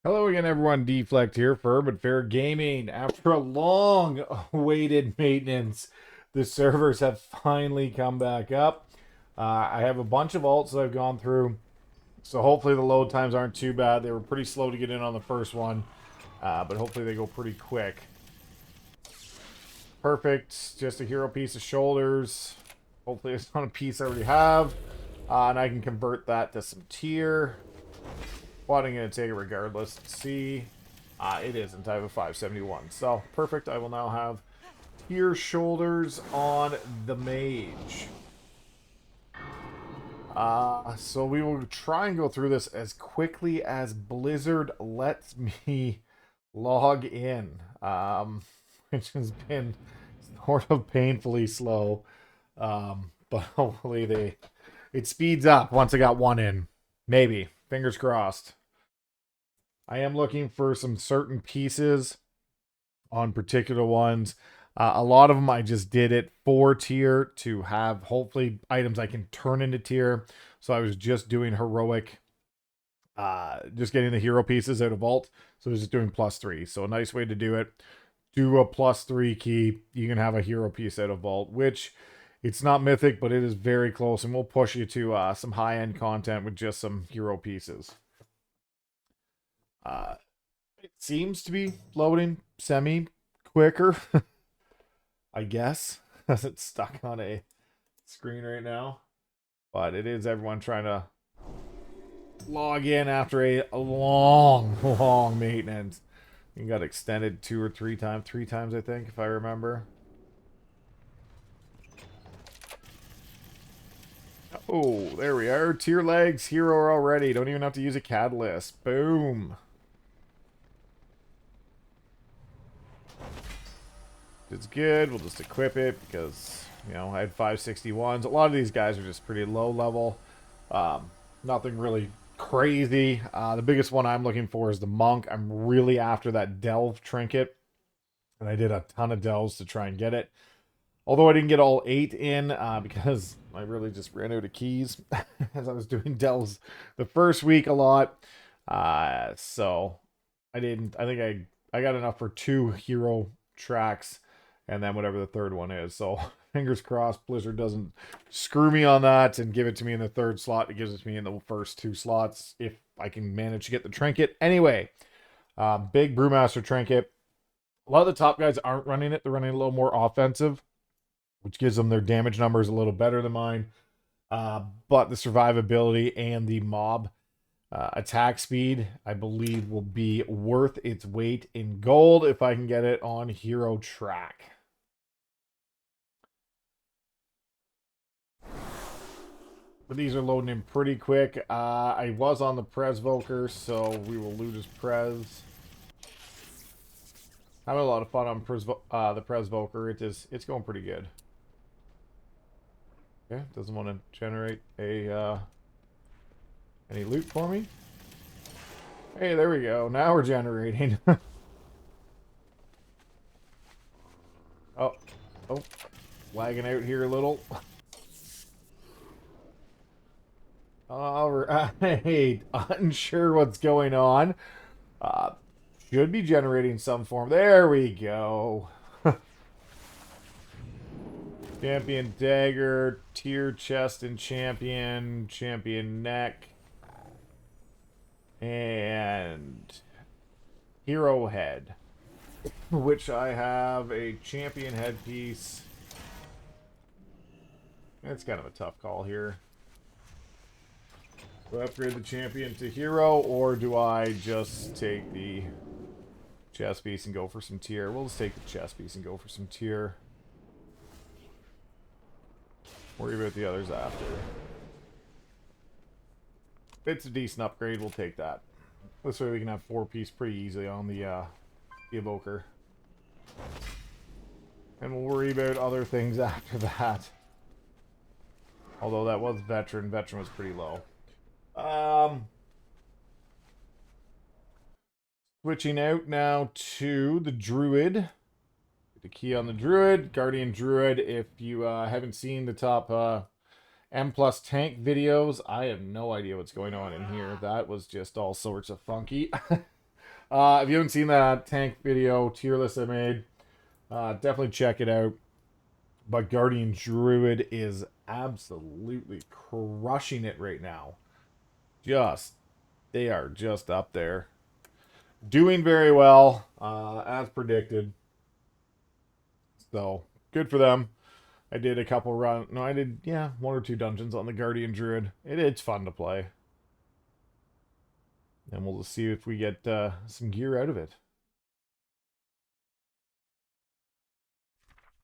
Hello again, everyone. Deflect here for Urban Fair Gaming. After a long awaited maintenance, the servers have finally come back up. I have a bunch of alts that I've gone through, so hopefully the load times aren't too bad. They were pretty slow to get in on the first one, but hopefully they go pretty quick. Perfect. Just a hero piece of shoulders. Hopefully it's not a piece I already have, and I can convert that to some tier. Well, I'm going to take it regardless. See, it isn't. I have a 571. So, perfect. I will now have tier shoulders on the mage. So we will try and go through this as quickly as Blizzard lets me log in, which has been sort of painfully slow. But hopefully it speeds up once I got one in. Maybe. Fingers crossed. I am looking for some certain pieces on particular ones. A lot of them I just did it for tier to have hopefully items I can turn into tier. So I was just doing heroic, just getting the hero pieces out of vault. So I was just doing +3. So a nice way to do it. Do a +3 key. You can have a hero piece out of vault, which it's not mythic, but it is very close. And we'll push you to some high-end content with just some hero pieces. It seems to be loading semi quicker, I guess, because it's stuck on a screen right now. But it is everyone trying to log in after a long, long maintenance. You got extended 3 times, I think, if I remember. Oh, there we are. Tier legs, hero already. Don't even have to use a catalyst. Boom. It's good. We'll just equip it because, I had 561s. A lot of these guys are just pretty low level. Nothing really crazy. The biggest one I'm looking for is the monk. I'm really after that delve trinket. And I did a ton of delves to try and get it. Although I didn't get all 8 in because I really just ran out of keys as I was doing delves the first week a lot. So I didn't. I think I got enough for 2 hero tracks and then whatever the third one is. So fingers crossed Blizzard doesn't screw me on that and give it to me in the third slot. It gives it to me in the first 2 slots if I can manage to get the trinket. Anyway, big Brewmaster trinket. A lot of the top guys aren't running it. They're running a little more offensive, which gives them their damage numbers a little better than mine. But the survivability and the mob attack speed, I believe, will be worth its weight in gold if I can get it on hero track. But these are loading in pretty quick. I was on the Evoker, so we will loot his Prez. Having a lot of fun on the Evoker. It's going pretty good. Okay, doesn't want to generate a any loot for me. Hey, there we go. Now we're generating. Oh, lagging out here a little. All right, unsure what's going on. Should be generating some form. There we go. Champion dagger, tier chest and champion neck, and hero head, which I have a champion headpiece. It's kind of a tough call here. Do I upgrade the champion to hero, or do I just take the chest piece and go for some tier? We'll just take the chest piece and go for some tier. Worry about the others after. If it's a decent upgrade, we'll take that. This way we can have 4-piece pretty easily on the Evoker. And we'll worry about other things after that. Although that was veteran. Veteran was pretty low. Switching out now to the Druid. The key on the Druid, Guardian Druid. If you haven't seen the top M plus tank videos, I have no idea what's going on in here. That was just all sorts of funky. If you haven't seen that tank video tier list I made, definitely check it out. But Guardian Druid is absolutely crushing it right now. They are just up there. Doing very well, as predicted. So, good for them. I did a couple run. No, I did, yeah, 1 or 2 dungeons on the Guardian Druid. It's fun to play. And we'll just see if we get some gear out of it.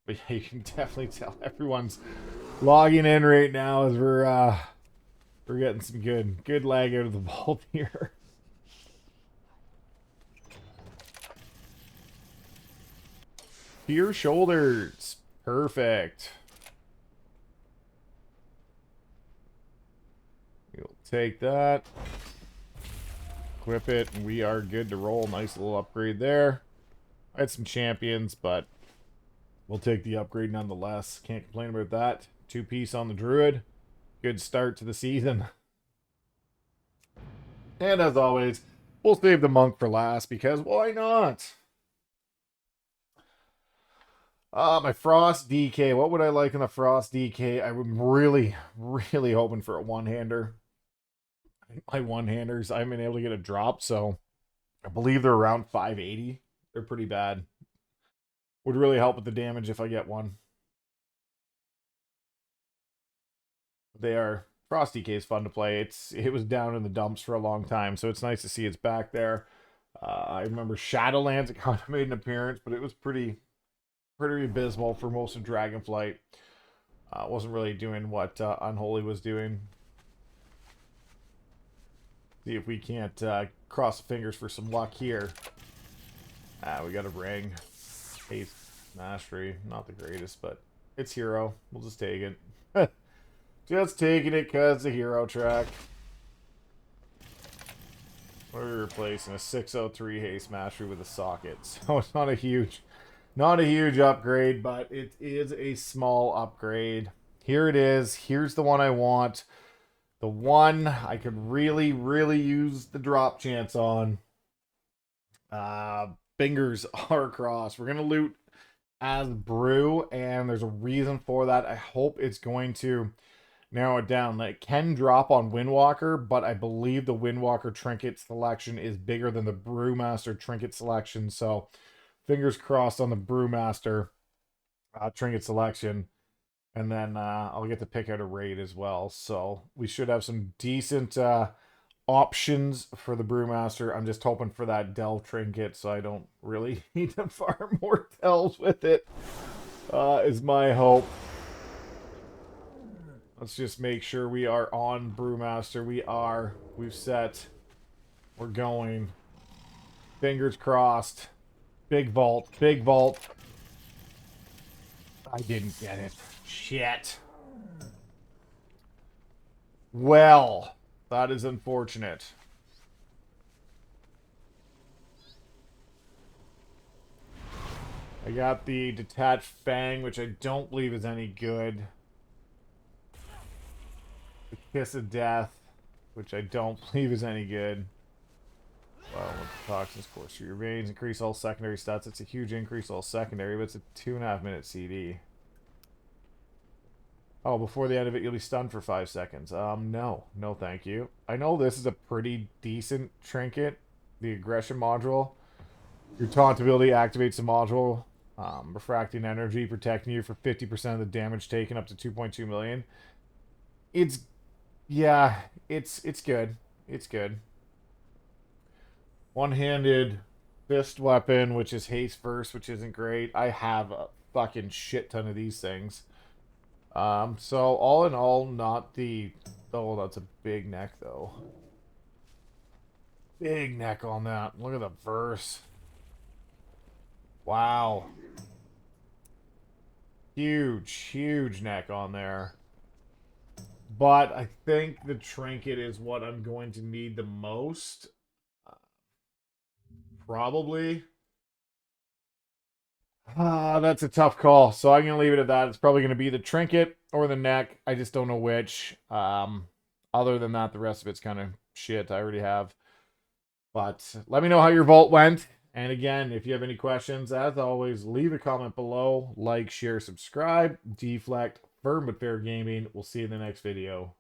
But yeah, you can definitely tell everyone's logging in right now as we're getting some good lag out of the vault here. Spear shoulders. Perfect. We'll take that. Equip it, and we are good to roll. Nice little upgrade there. I had some champions, but we'll take the upgrade nonetheless. Can't complain about that. 2-piece on the Druid. Good start to the season. And as always, we'll save the monk for last because why not? My Frost DK. What would I like in the Frost DK? I'm really hoping for a one-hander. My one-handers, I haven't been able to get a drop, so I believe they're around 580. They're pretty bad. Would really help with the damage if I get one. They are. Frost DK is fun to play. It was down in the dumps for a long time, so it's nice to see it's back there. I remember Shadowlands, it kind of made an appearance, but it was pretty abysmal for most of Dragonflight. Wasn't really doing what Unholy was doing. See if we can't cross the fingers for some luck here. We got a ring. Haste Mastery. Not the greatest, but it's hero. We'll just take it. Just taking it because it's a hero track. We're replacing a 603 Haste Mastery with a socket. So it's not a huge upgrade, but it is a small upgrade. Here it is. Here's the one I want. The one I could really use the drop chance on. Fingers are crossed. We're going to loot as Brew, and there's a reason for that. I hope it's going to narrow it down. Like, it can drop on Windwalker, but I believe the Windwalker trinket selection is bigger than the Brewmaster trinket selection, so fingers crossed on the Brewmaster trinket selection. And then I'll get to pick out a raid as well. So we should have some decent options for the Brewmaster. I'm just hoping for that Delve trinket so I don't really need to farm more Delves with it. Is my hope. Let's just make sure we are on Brewmaster. We've set. We're going. Fingers crossed. Big vault. Big vault. I didn't get it. Shit. Well, that is unfortunate. I got the detached fang, which I don't believe is any good. The kiss of death, which I don't believe is any good. Well, with the toxins course through your veins, increase all secondary stats. It's a huge increase all secondary, but it's a 2.5 minute CD. Oh, before the end of it, you'll be stunned for 5 seconds. No, thank you. I know this is a pretty decent trinket, the aggression module. Your taunt ability activates the module, refracting energy, protecting you for 50% of the damage taken, up to 2.2 million. It's good. It's good. One-handed fist weapon, which is haste first, which isn't great. I have a fucking shit ton of these things. So all in all, not the... Oh, that's a big neck, though. Big neck on that. Look at the verse. Wow. Huge neck on there. But I think the trinket is what I'm going to need the most. Probably. That's a tough call. So I'm going to leave it at that. It's probably going to be the trinket or the neck. I just don't know which. Other than that, the rest of it's kind of shit. I already have But let me know how your vault went. And again, if you have any questions, as always, leave a comment below. Like, share, subscribe. Deflect, Firm but Fair Gaming. We'll see you in the next video.